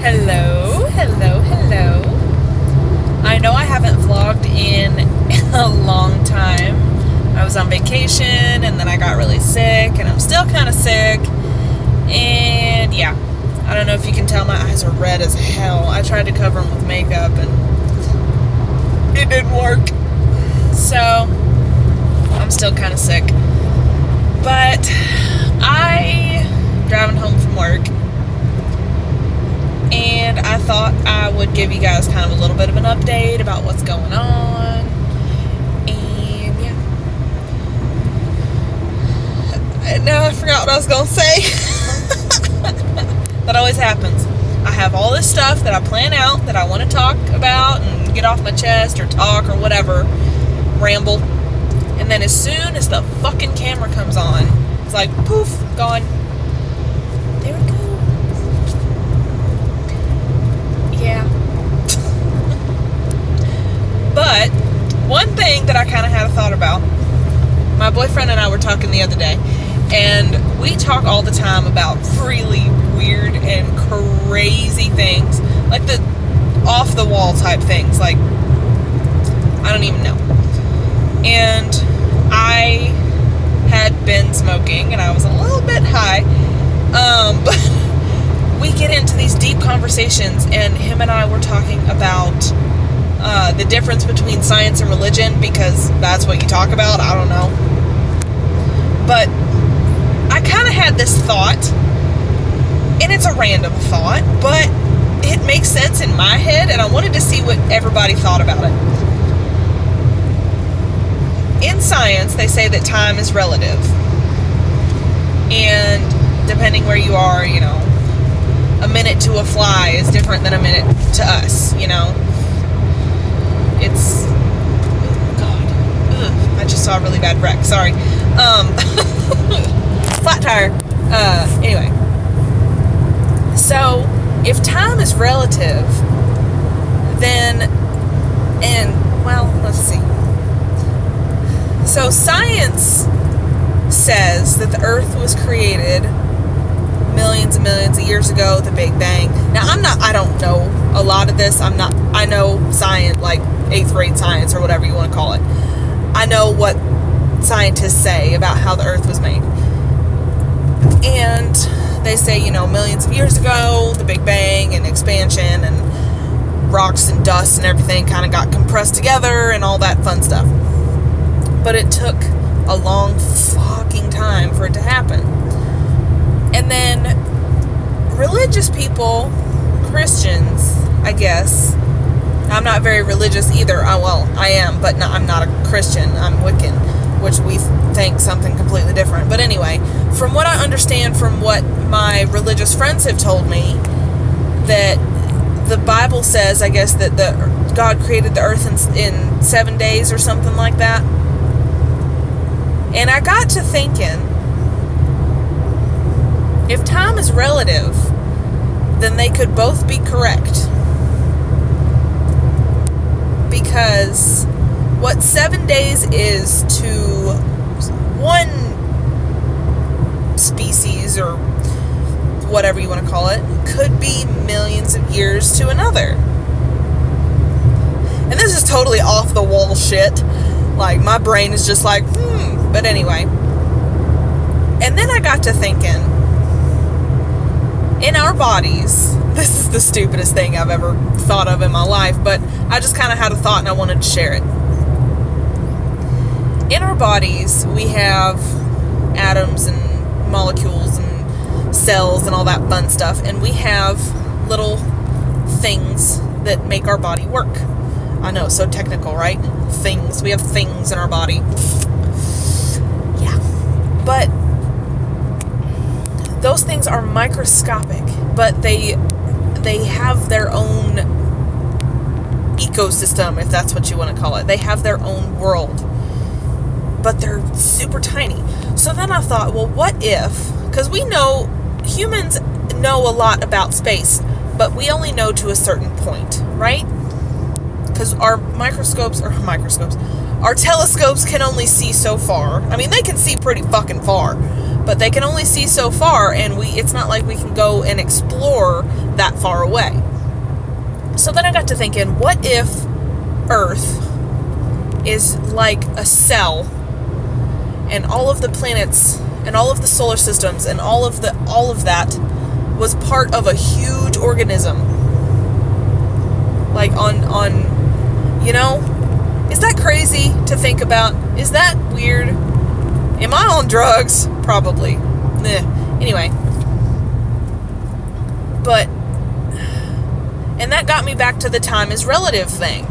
Hello, hello, hello. I know I haven't vlogged in a long time. I was on vacation and then I got really sick and I'm still kind of sick. And yeah, I don't know if you can tell, my eyes are red as hell. I tried to cover them with makeup and it didn't work. So, I'm still kind of sick. But I'm driving home from work. And I thought I would give you guys kind of a little bit of an update about what's going on. And yeah. And now I forgot what I was going to say. That always happens. I have all this stuff that I plan out that I want to talk about and get off my chest or talk or whatever. Ramble. And then as soon as the fucking camera comes on, it's like, poof, gone. There we go. Yeah. But one thing that I kind of had a thought about, my boyfriend and I were talking the other day, and we talk all the time about really weird and crazy things, like the off the wall type things, like I don't even know. And I had been smoking and I was a little bit high, but we get into these deep conversations, and him and I were talking about the difference between science and religion, because that's what you talk about. I don't know. But I kind of had this thought, and it's a random thought, but it makes sense in my head, and I wanted to see what everybody thought about it. In science, they say that time is relative. And depending where you are, you know, a minute to a fly is different than a minute to us, you know. It's, oh God, ugh, I just saw a really bad wreck, sorry. Flat tire. Anyway. So, if time is relative, then, and, well, let's see. So, science says that the Earth was created millions and millions of years ago, the Big Bang. Now, I don't know a lot of this. I know science, like 8th grade science or whatever you want to call it. I know what scientists say about how the Earth was made. And they say, you know, millions of years ago, the Big Bang and expansion and rocks and dust and everything kind of got compressed together and all that fun stuff. But it took a long fucking time for it to happen. And then religious people, Christians, I guess. I'm not very religious either. I am, but I'm not a Christian. I'm Wiccan, which we think something completely different. But anyway, from what I understand from what my religious friends have told me, that the Bible says, I guess, that God created the earth in 7 days or something like that. And I got to thinking, if time is relative, then they could both be correct. Because what 7 days is to one species, or whatever you want to call it, could be millions of years to another. And this is totally off the wall shit. Like, my brain is just like, But anyway. And then I got to thinking, in our bodies, this is the stupidest thing I've ever thought of in my life, but I just kind of had a thought and I wanted to share it. In our bodies, we have atoms and molecules and cells and all that fun stuff, and we have little things that make our body work. I know, so technical, right? Things. We have things in our body. Yeah. But those things are microscopic, but they have their own ecosystem, if that's what you want to call it. They have their own world, but they're super tiny. So then I thought, well, what if, because we know, humans know a lot about space, but we only know to a certain point, right? Because our our telescopes can only see so far. I mean, they can see pretty fucking far, but they can only see so far, and it's not like we can go and explore that far away. So then I got to thinking, what if Earth is like a cell, and all of the planets and all of the solar systems and all of that was part of a huge organism? Like on you know, is that crazy to think about? Is that weird? Am I on drugs? Probably. Anyway. But, and that got me back to the time is relative thing.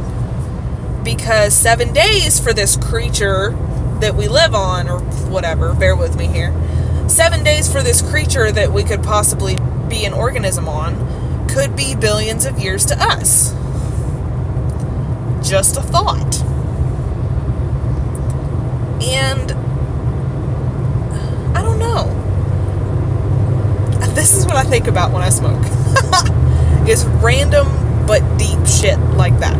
Because 7 days for this creature that we live on, or whatever, bear with me here. 7 days for this creature that we could possibly be an organism on could be billions of years to us. Just a thought. And I don't know. This is what I think about when I smoke. It's random but deep shit like that.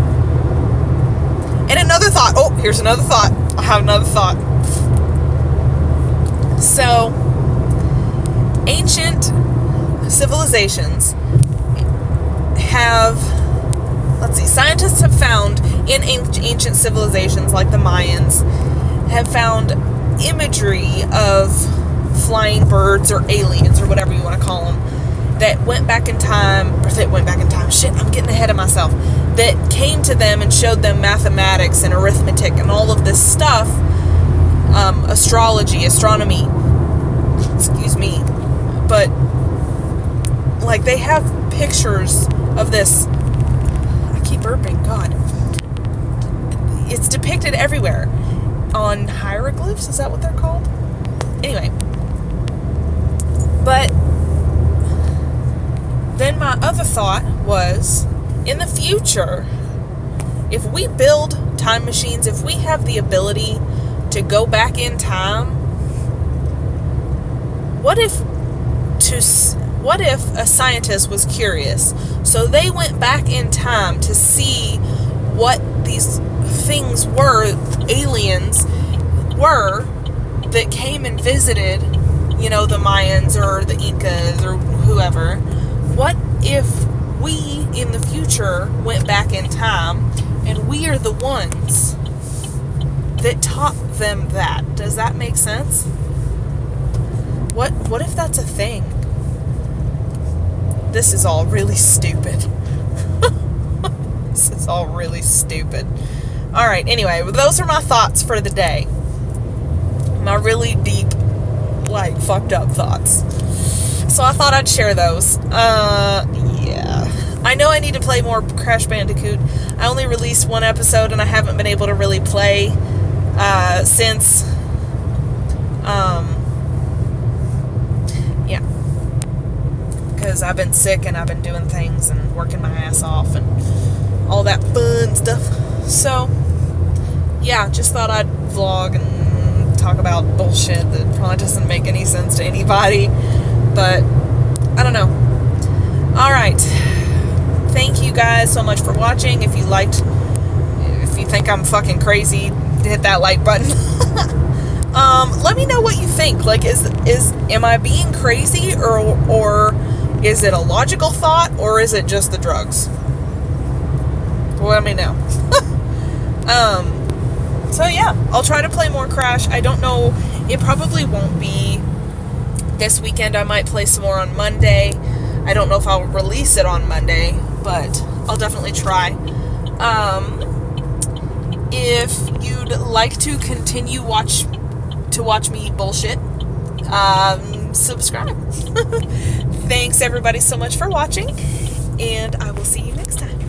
And another thought. Oh, here's another thought. I have another thought. So, ancient civilizations have, scientists have found in ancient civilizations like the Mayans, have found imagery of flying birds or aliens or whatever you want to call them that went back in time, shit, I'm getting ahead of myself, that came to them and showed them mathematics and arithmetic and all of this stuff, astrology, astronomy, excuse me, but like they have pictures of this. I keep burping, God. It's depicted everywhere on hieroglyphs, is that what they're called? Anyway, but then my other thought was, in the future, if we build time machines, if we have the ability to go back in time, what if a scientist was curious, so they went back in time to see what these things were, aliens were, that came and visited, the Mayans or the Incas or whoever. What if we, in the future, went back in time and we are the ones that taught them that? Does that make sense? What if that's a thing? This is all really stupid. This is all really stupid. Alright, anyway, those are my thoughts for the day. My really deep, fucked up thoughts. So I thought I'd share those. Yeah. I know I need to play more Crash Bandicoot. I only released one episode and I haven't been able to really play since. Yeah. Because I've been sick and I've been doing things and working my ass off and all that fun stuff. So, yeah, just thought I'd vlog and talk about bullshit that probably doesn't make any sense to anybody. But, I don't know. Alright. Thank you guys so much for watching. If you think I'm fucking crazy, hit that like button. Let me know what you think. Am I being crazy, or is it a logical thought, or is it just the drugs? Let me know. So yeah, I'll try to play more Crash. I don't know, it probably won't be this weekend. I might play some more on Monday. I don't know if I'll release it on Monday, but I'll definitely try. If you'd like to continue watch me bullshit, subscribe. Thanks everybody so much for watching, and I will see you next time.